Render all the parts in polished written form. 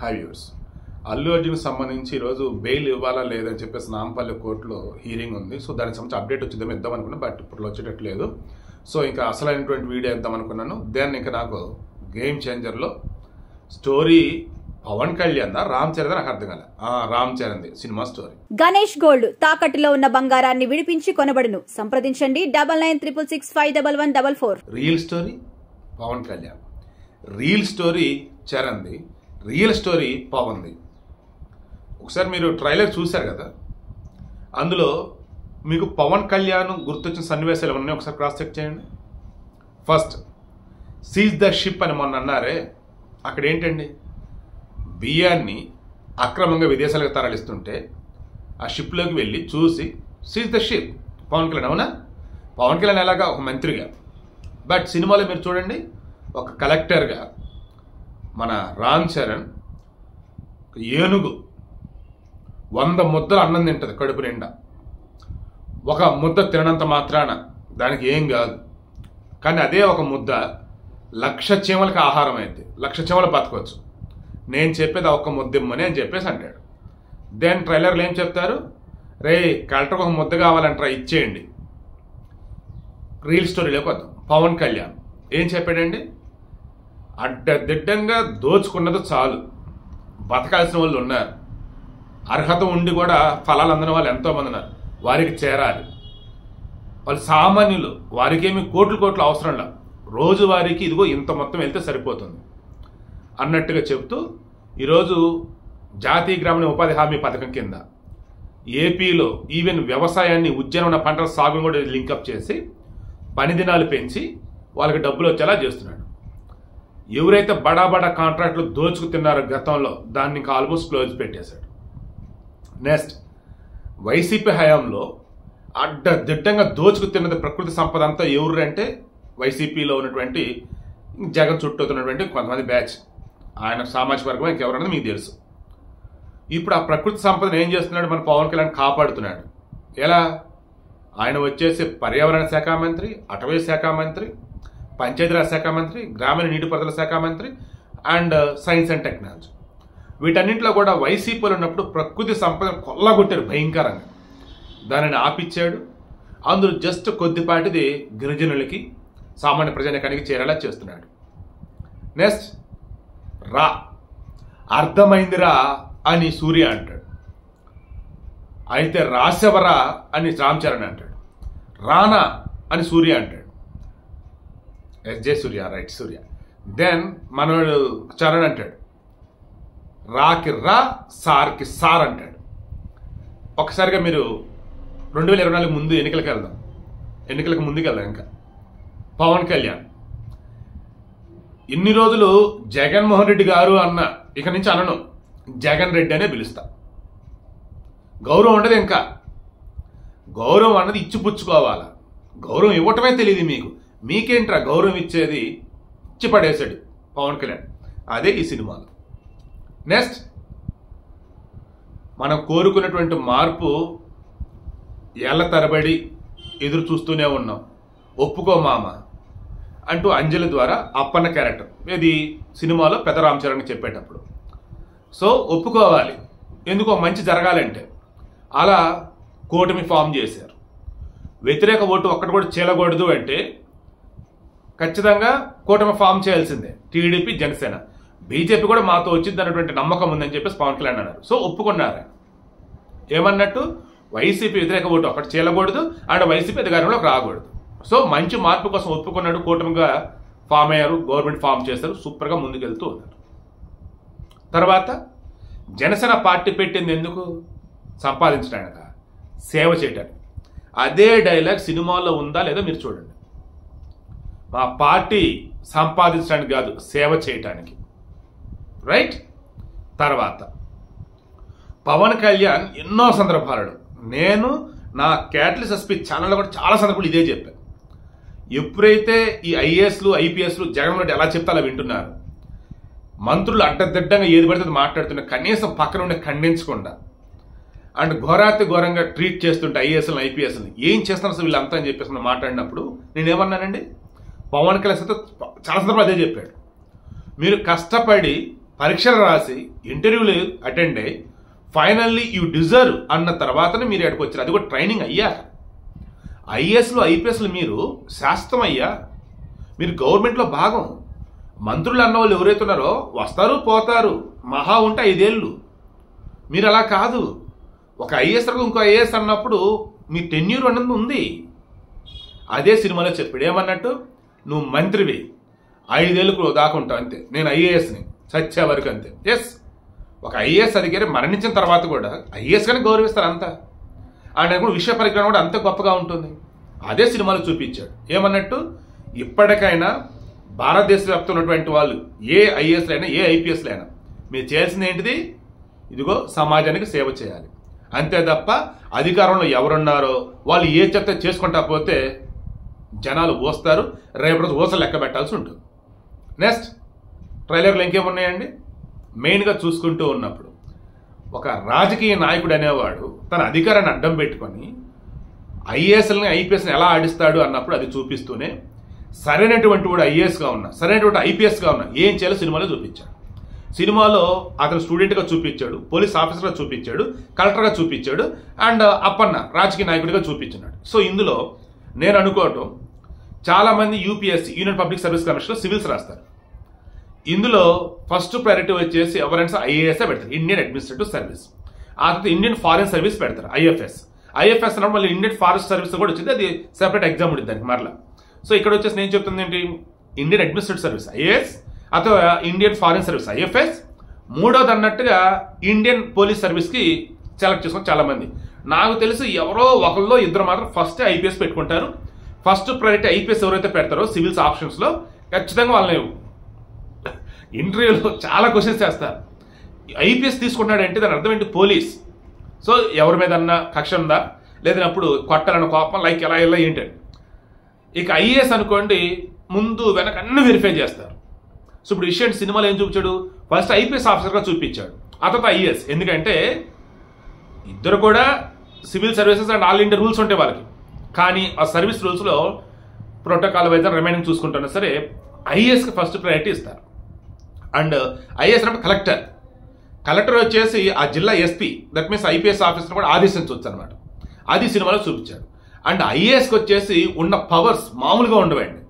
High viewers, Allu అర్జున్కి సంబంధించి ఈరోజు బెయిల్ ఇవ్వాలా లేదని చెప్పేసి నాంపల్లి కోర్టులో హీరింగ్ ఉంది. సో దానికి సంబంధించి అప్డేట్ వచ్చిద్దాం ఇద్దాం అనుకున్నాను, బట్ ఇప్పుడు వచ్చేటట్లేదు. సో ఇంకా అసలైనటువంటి వీడియో ఇద్దాం అనుకున్నాను. దెన్ ఇంకా నాకు గేమ్ చేంజర్లో స్టోరీ పవన్ కళ్యాణ్ రామ్ చరణ్ నాకు అర్థం కాలే. Ram Charan cinema story. Ganesh Gold తాకట్టులో ఉన్న బంగారాన్ని విడిపించి కొనబడును. సంప్రదించండి 9966651144. Real story Pawan Kalyan, real story చరణ్ది, రియల్ స్టోరీ పవన్ది. ఒకసారి మీరు ట్రైలర్ చూశారు కదా, అందులో మీకు పవన్ కళ్యాణ్ గుర్తొచ్చిన సన్నివేశాలు ఏమన్నా ఒకసారి క్రాస్ చెక్ చేయండి. ఫస్ట్ సీజ్ ద షిప్ అని మొన్న అన్నారే, అక్కడ ఏంటండి బియ్యాన్ని అక్రమంగా విదేశాలకు తరలిస్తుంటే ఆ షిప్లోకి వెళ్ళి చూసి seize the ship Pawan Kalyan. అవునా? పవన్ కళ్యాణ్ ఎలాగా ఒక మంత్రిగా, బట్ సినిమాలో మీరు చూడండి ఒక కలెక్టర్గా మన రామ్ చరణ్ ఏనుగు 100 ముద్దలు అన్నం తింటుంది కడుపు నిండా. ఒక ముద్ద తిననంత మాత్రాన దానికి ఏం కాదు, కానీ అదే ఒక ముద్ద 1,00,000 చీమలకి ఆహారం అయింది. 1,00,000 చీమలు బతకొచ్చు. నేను చెప్పేది ఒక్క ముద్ద ఇమ్మని అని చెప్పేసి అంటాడు. దెన్ ట్రైలర్లు ఏం చెప్తారు, రే కలెక్టర్కి ఒక ముద్ద కావాలంటారా, ఇచ్చేయండి. రియల్ స్టోరీలోకి వద్దాం. పవన్ కళ్యాణ్ ఏం చెప్పాడండి, అడ్డదిడ్డంగా దోచుకున్నది చాలు, బతకాల్సిన వాళ్ళు ఉన్నారు, అర్హత ఉండి కూడా ఫలాలు అందని వాళ్ళు ఎంతోమంది ఉన్నారు, వారికి చేరాలి. వాళ్ళు సామాన్యులు, వారికేమి కోట్లు అవసరం లేదు, రోజు వారికి ఇదిగో ఇంత మొత్తం వెళ్తే సరిపోతుంది అన్నట్టుగా చెప్తూ ఈరోజు జాతీయ గ్రామీణ ఉపాధి హామీ పథకం కింద ఏపీలో ఈవెన్ వ్యవసాయాన్ని, ఉద్యానవన పంటల సాగును కూడా లింకప్ చేసి పని దినాలు పెంచి వాళ్ళకి డబ్బులు వచ్చేలా చేస్తున్నాడు. ఎవరైతే బడా కాంట్రాక్టులు దోచుకు తిన్నారో గతంలో, దాన్ని ఇంకా ఆల్మోస్ట్ క్లోజ్ పెట్టేశాడు. నెక్స్ట్ వైసీపీ హయాంలో అడ్డదిడ్డంగా దోచుకు తిన్నది ప్రకృతి సంపద అంతా ఎవరు అంటే వైసీపీలో ఉన్నటువంటి జగన్ చుట్టూ ఉన్నటువంటి కొంతమంది బ్యాచ్, ఆయన సామాజిక వర్గం ఇంకెవరన్నది మీకు తెలుసు. ఇప్పుడు ఆ ప్రకృతి సంపదను ఏం చేస్తున్నాడు మన పవన్ కళ్యాణ్, కాపాడుతున్నాడు. ఎలా? ఆయన వచ్చేసి పర్యావరణ శాఖ మంత్రి, అటవీ శాఖ మంత్రి, పంచాయతీరాజ్ శాఖ మంత్రి, గ్రామీణ నీటిపారుదల శాఖ మంత్రి అండ్ సైన్స్ అండ్ టెక్నాలజీ. వీటన్నింటిలో కూడా వైసీపీలో ఉన్నప్పుడు ప్రకృతి సంపదను కొల్లగొట్టారు భయంకరంగా. దానిని ఆపిచ్చాడు. అందులో జస్ట్ కొద్దిపాటిది గిరిజనులకి, సామాన్య ప్రజానికానికి చేరేలా చేస్తున్నాడు. నెక్స్ట్ రా, అర్థమైందిరా అని సూర్య అంటాడు. అయితే రాశవరా అని రామ్ చరణ్ అంటాడు. రానా అని సూర్య అంటాడు. ఎస్జే సూర్య, రైట్ సూర్య. దెన్ మనోడు చరణ్ అంటాడు రాకి రా, సార్కి సార్ అంటాడు. ఒకసారిగా మీరు 2024 ముందు ఎన్నికలకు ముందుకు వెళ్దాం. ఇంకా పవన్ కళ్యాణ్ ఇన్ని రోజులు జగన్మోహన్ రెడ్డి గారు అన్న, ఇక నుంచి అనను, జగన్ రెడ్డి అనే పిలుస్తా. గౌరవం ఉండదు. ఇంకా గౌరవం అన్నది ఇచ్చిపుచ్చుకోవాలా, గౌరవం ఇవ్వటమే తెలియదు మీకు. మీకేంట్రా గౌరవం ఇచ్చేది? ఇచ్చి పడేశాడు పవన్ కళ్యాణ్. అదే ఈ సినిమాలో. నెక్స్ట్ మనం కోరుకున్నటువంటి మార్పు ఏళ్ల తరబడి ఎదురు చూస్తూనే ఉన్నాం. ఒప్పుకో మామ అంటూ అంజలి ద్వారా అప్పన్న క్యారెక్టర్ ఇది సినిమాలో పెద్ద రామ్ చరణ్ చెప్పేటప్పుడు. సో ఒప్పుకోవాలి, ఎందుకో మంచి జరగాలంటే. అలా కూటమి ఫామ్ చేశారు. వ్యతిరేక ఓటు ఒక్కటి కూడా చీలకూడదు అంటే ఖచ్చితంగా కూటమి ఫామ్ చేయాల్సిందే. టీడీపీ, జనసేన, బీజేపీ కూడా మాతో వచ్చింది అన్నటువంటి నమ్మకం ఉందని చెప్పేసి పవన్ కళ్యాణ్ అన్నారు. సో ఒప్పుకున్నారు. ఏమన్నట్టు, వైసీపీ వ్యతిరేక ఓటు ఒకటి చీలకూడదు అండ్ వైసీపీ అధికారంలోకి రాకూడదు. సో మంచి మార్పు కోసం ఒప్పుకున్నాడు. కూటమిగా ఫామ్ అయ్యారు, గవర్నమెంట్ ఫామ్ చేశారు, సూపర్గా ముందుకెళ్తూ ఉన్నారు. తర్వాత జనసేన పార్టీ పెట్టింది ఎందుకు? సంపాదించడానికి, సేవ చేయడానికి. అదే డైలాగ్ సినిమాలో ఉందా లేదా మీరు చూడండి. మా పార్టీ సంపాదించడానికి కాదు, సేవ చేయటానికి. రైట్? తర్వాత పవన్ కళ్యాణ్ ఎన్నో సందర్భాలలో, నేను నా క్యాటలిస్ట్ స్పీచ్ ఛానల్లో కూడా చాలా సందర్భాలు ఇదే చెప్పాను. ఎప్పుడైతే ఈ ఐఏఎస్లు, ఐపీఎస్లు జగన్ రెడ్డి ఎలా చెప్తే అలా వింటున్నారు, మంత్రులు అడ్డదిడ్డంగా ఏది పడితే మాట్లాడుతున్నారు, కనీసం పక్కన ఉండి ఖండించకుండా అండ్ ఘోరంగా ట్రీట్ చేస్తుంటే ఐఏఎస్లను, ఐపీఎస్ని ఏం చేస్తున్నారు అసలు వీళ్ళంతా అని చెప్పేసి మాట్లాడినప్పుడు నేనేమన్నానండి, పవన్ కళ్యాణ్ చాలా సందర్భాలు అదే చెప్పాడు. మీరు కష్టపడి పరీక్షలు రాసి ఇంటర్వ్యూలు అటెండ్ అయ్యి ఫైనల్లీ యూ డిజర్వ్ అన్న తర్వాతనే మీరు ఎక్కడికి వచ్చారు. అది కూడా ట్రైనింగ్ అయ్యాక. ఐఏఎస్లు ఐపీఎస్లు మీరు శాస్త్రం అయ్యా, మీరు గవర్నమెంట్లో భాగం. మంత్రులు అన్న వాళ్ళు ఎవరైతే ఉన్నారో వస్తారు పోతారు, మహా ఉంటే 5 ఏళ్ళు. మీరు అలా కాదు. ఒక ఐఏఎస్ ఇంకో ఐఏఎస్ అన్నప్పుడు మీ టెన్యూర్ అన్నది ఉంది. అదే సినిమాలో చెప్పాడు ఏమన్నట్టు, నువ్వు మంత్రివి 5 ఏళ్ళు దాకా ఉంటావు అంతే, నేను ఐఏఎస్ని చచ్చే వరకు అంతే. ఎస్, ఒక ఐఏఎస్ అధికారి మరణించిన తర్వాత కూడా ఐఏఎస్ కానీ గౌరవిస్తారు అంతా. ఆయన కూడా విషయ పరిజ్ఞానం కూడా అంత గొప్పగా ఉంటుంది. అదే సినిమాలో చూపించాడు. ఏమన్నట్టు, ఇప్పటికైనా భారతదేశ వ్యాప్తంగా ఉన్నటువంటి వాళ్ళు ఏ ఐఏఎస్లు అయినా ఏ ఐపీఎస్లు అయినా మీరు చేయాల్సింది ఏంటిది, ఇదిగో సమాజానికి సేవ చేయాలి అంతే తప్ప అధికారంలో ఎవరున్నారో వాళ్ళు ఏ చెత్త చేసుకుంటా పోతే జనాలు ఓస్తారు, రేపు రోజు ఓసలు లెక్క పెట్టాల్సి ఉంటుంది. నెక్స్ట్ ట్రైలర్లు ఇంకేమున్నాయండి, మెయిన్గా చూసుకుంటూ ఉన్నప్పుడు ఒక రాజకీయ నాయకుడు అనేవాడు తన అధికారాన్ని అడ్డం పెట్టుకొని ఐఏఎస్ని ఐపీఎస్ని ఎలా ఆడిస్తాడు అన్నప్పుడు అది చూపిస్తూనే సరైనటువంటి వాడు ఐఏఎస్గా ఉన్నా సరైనటువంటి ఐపీఎస్గా ఉన్నా ఏం చేయాలో సినిమాలో చూపించాడు. సినిమాలో అతను స్టూడెంట్గా చూపించాడు, పోలీస్ ఆఫీసర్గా చూపించాడు, కలెక్టర్గా చూపించాడు, అండ్ అప్పన్న రాజకీయ నాయకుడిగా చూపించున్నాడు. సో ఇందులో నేను అనుకోవటం, చాలామంది యూపీఎస్సీ యూనియన్ పబ్లిక్ సర్వీస్ కమిషన్లో సివిల్స్ రాస్తారు. ఇందులో ఫస్ట్ ప్రయారిటీ వచ్చేసి ఎవరైనా ఐఏఎస్ పెడతారు, ఇండియన్ అడ్మినిస్ట్రేటివ్ సర్వీస్. ఆ తర్వాత ఇండియన్ ఫారెన్ సర్వీస్ పెడతారు, ఐఎఫ్ఎస్. ఐఎఫ్ఎస్ అన్నప్పుడు మళ్ళీ ఇండియన్ ఫారెస్ట్ సర్వీస్ కూడా వచ్చింది, అది సెపరేట్ ఎగ్జామ్ ఉంటుంది దానికి మరలా. సో ఇక్కడ వచ్చేసి నేను చెప్తుంది ఏంటి, ఇండియన్ అడ్మినిస్ట్రేటివ్ సర్వీస్ ఐఏఎస్, అథవా ఇండియన్ ఫారెన్ సర్వీస్ ఐఎఫ్ఎస్, మూడోది అన్నట్టుగా ఇండియన్ పోలీస్ సర్వీస్కి సెలెక్ట్ చేసుకుని చాలా మంది. నాకు తెలిసి ఎవరో ఒకళ్ళు ఇద్దరు మాత్రం ఫస్ట్ ఐపీఎస్ పెట్టుకుంటారు. ఫస్ట్ ప్రయారిటీ ఐపీఎస్ ఎవరైతే పెడతారో సివిల్స్ ఆప్షన్స్లో ఖచ్చితంగా వాళ్ళని ఇంటర్వ్యూలో చాలా క్వశ్చన్స్ చేస్తారు. ఐపీఎస్ తీసుకుంటున్నాడంటే దాని అర్థం ఏంటి, పోలీస్. సో ఎవరి మీద అన్నా కక్ష ఉందా, లేదన్నప్పుడు కొట్టాలన్న కోపం లైక్ ఎలా ఎలా ఏంటండి. ఇక ఐఏఎస్ అనుకోండి, ముందు వెనక అన్ని వెరిఫై చేస్తారు. సో ఇప్పుడు విషయం సినిమాలో ఏం చూపించాడు, ఫస్ట్ ఐపీఎస్ ఆఫీసర్గా చూపించాడు, ఆ తర్వాత ఐఏఎస్. ఎందుకంటే ఇద్దరు కూడా civil services and all India rules ఉంటాయి వాళ్ళకి, కానీ ఆ సర్వీస్ రూల్స్లో ప్రోటోకాల్ వైజ్ రిమైనింగ్ చూసుకుంటున్నా సరే ఐఏఎస్కి ఫస్ట్ ప్రయారిటీ ఇస్తారు. అండ్ ఐఏఎస్ అంటే కలెక్టర్ వచ్చేసి ఆ జిల్లా SP, that means IPS officer కూడా ఆదేశించవచ్చు అనమాట. అది సినిమాలో చూపించాడు. అండ్ ఐఏఎస్కి వచ్చేసి ఉన్న పవర్స్ మామూలుగా ఉండవండి.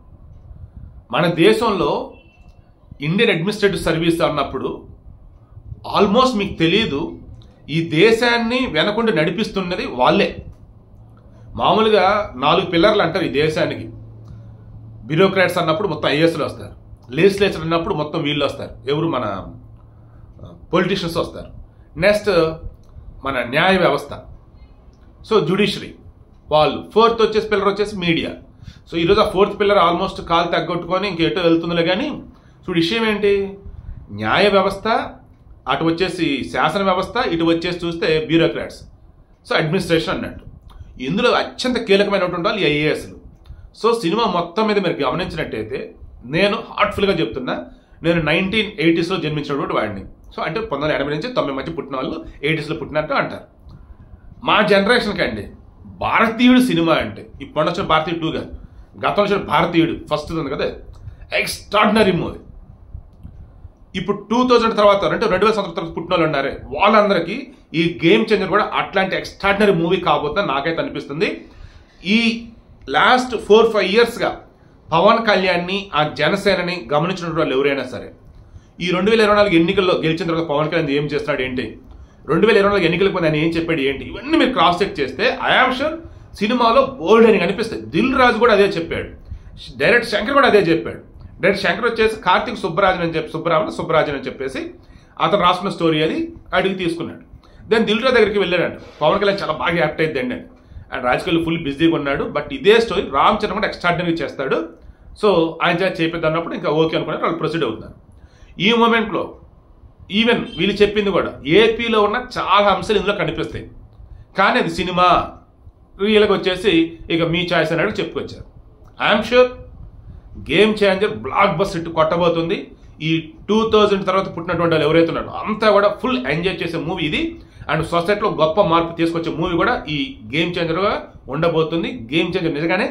మన దేశంలో ఇండియన్ అడ్మినిస్ట్రేటివ్ సర్వీస్ అన్నప్పుడు ఆల్మోస్ట్ మీకు తెలియదు, ఈ దేశాన్ని వెనకుండా నడిపిస్తున్నది వాళ్ళే. మామూలుగా 4 పిల్లర్లు అంటారు ఈ దేశానికి. బ్యూరోక్రాట్స్ అన్నప్పుడు మొత్తం ఐఏఎస్లు వస్తారు, లెజిస్లేచర్ అన్నప్పుడు మొత్తం వీళ్ళు వస్తారు, ఎవరు మన పొలిటీషియన్స్ వస్తారు. నెక్స్ట్ మన న్యాయ వ్యవస్థ, సో జ్యుడిషియరీ వాళ్ళు. 4th పిల్లర్ వచ్చేసి మీడియా. సో ఈరోజు ఆ 4th పిల్లర్ ఆల్మోస్ట్ కాలు తగ్గొట్టుకొని ఇంకేటో వెళ్తుందిలే. కానీ సో విషయం ఏంటి, న్యాయ వ్యవస్థ అటు వచ్చేసి శాసన వ్యవస్థ, ఇటు వచ్చేసి చూస్తే బ్యూరోక్రాట్స్, సో అడ్మినిస్ట్రేషన్ అన్నట్టు. ఇందులో అత్యంత కీలకమైనటువంటి వాళ్ళు ఈ ఐఏఎస్లు. సో సినిమా మొత్తం మీద మీరు గమనించినట్టయితే, నేను హార్ట్ఫుల్గా చెప్తున్నా, నేను 1980s జన్మించినటువంటి వాడిని. సో అంటే 1980 నుంచి 90 మధ్య పుట్టిన వాళ్ళు 80s పుట్టినట్టు అంటారు. మా జనరేషన్కి అండి భారతీయుడు సినిమా అంటే, ఇప్పుడు వచ్చిన భారతీయుడు 2 కాదు, గతంలో వచ్చిన భారతీయుడు ఫస్ట్ ఉంది కదా, ఎక్స్ట్రాడినరీ మూవీ. ఇప్పుడు 2000 తర్వాత అంటే 2000 సంవత్సరాల తర్వాత పుట్టిన వాళ్ళు ఉన్నారే, వాళ్ళందరికీ ఈ గేమ్ చేంజర్ కూడా అట్లాంటి ఎక్స్ట్రాడినరీ మూవీ కాబోతుందని నాకైతే అనిపిస్తుంది. ఈ లాస్ట్ 4-5 yearsగా పవన్ కళ్యాణ్ని, ఆ జనసేనని గమనించినటువంటి వాళ్ళు ఎవరైనా సరే, ఈ 2024 ఎన్నికల్లో గెలిచిన తర్వాత పవన్ కళ్యాణ్ ఏం చేస్తున్నాడు ఏంటి, 2024 ఎన్నికలకు ముందు ఆయన ఏం చెప్పాడు ఏంటి, ఇవన్నీ మీరు క్రాస్ చెక్ చేస్తే ఐఆమ్ షూర్ సినిమాలో బోల్డ్ అని కనిపిస్తాయి. దిల్ రాజు కూడా అదే చెప్పాడు, డైరెక్ట్ శంకర్ కూడా అదే చెప్పాడు. డైరెక్ట్ శంకర్ వచ్చేసి కార్తీక్ సుబ్బరాజన్ అని చెప్పేసి అతను రాసుకున్న స్టోరీ అది అడిగి తీసుకున్నాడు. దెన్ దిల్ రాజు దగ్గరికి వెళ్ళాడు, పవన్ కళ్యాణ్ చాలా బాగా యాక్ట్ అయిద్దండి అని. అండ్ రాజకీయాలు ఫుల్ బిజీగా ఉన్నాడు, బట్ ఇదే స్టోరీ రామ్ చరణ్ కూడా ఎక్స్ట్రాడినరీ చేస్తాడు, సో ఆయన చేపిద్దాం అన్నప్పుడు ఇంకా ఓకే అనుకున్నారు, వాళ్ళు ప్రొసీడ్ అవుతున్నారు. ఈ మూమెంట్లో ఈవెన్ వీళ్ళు చెప్పింది కూడా ఏపీలో ఉన్న చాలా అంశాలు ఇందులో కనిపిస్తాయి, కానీ అది సినిమా రియల్గా వచ్చేసి ఇక మీ చాయిస్ అన్నట్టు చెప్పుకొచ్చారు. I'm sure Game Changer blockbuster hit కొట్టబోతుంది. ఈ 2000 తర్వాత పుట్టినటువంటి వాళ్ళు ఎవరైతే ఉన్నారో అంతా కూడా ఫుల్ ఎంజాయ్ చేసే మూవీ ఇది. అండ్ సొసైటీలో గొప్ప మార్పు తీసుకొచ్చే మూవీ కూడా ఈ గేమ్ చేంజర్గా ఉండబోతుంది. గేమ్ చేంజర్ నిజంగానే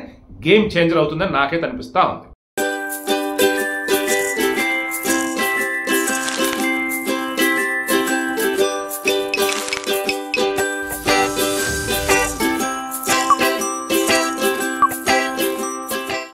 గేమ్ చేంజర్ అవుతుందని నాకైతే అనిపిస్తూ ఉంది.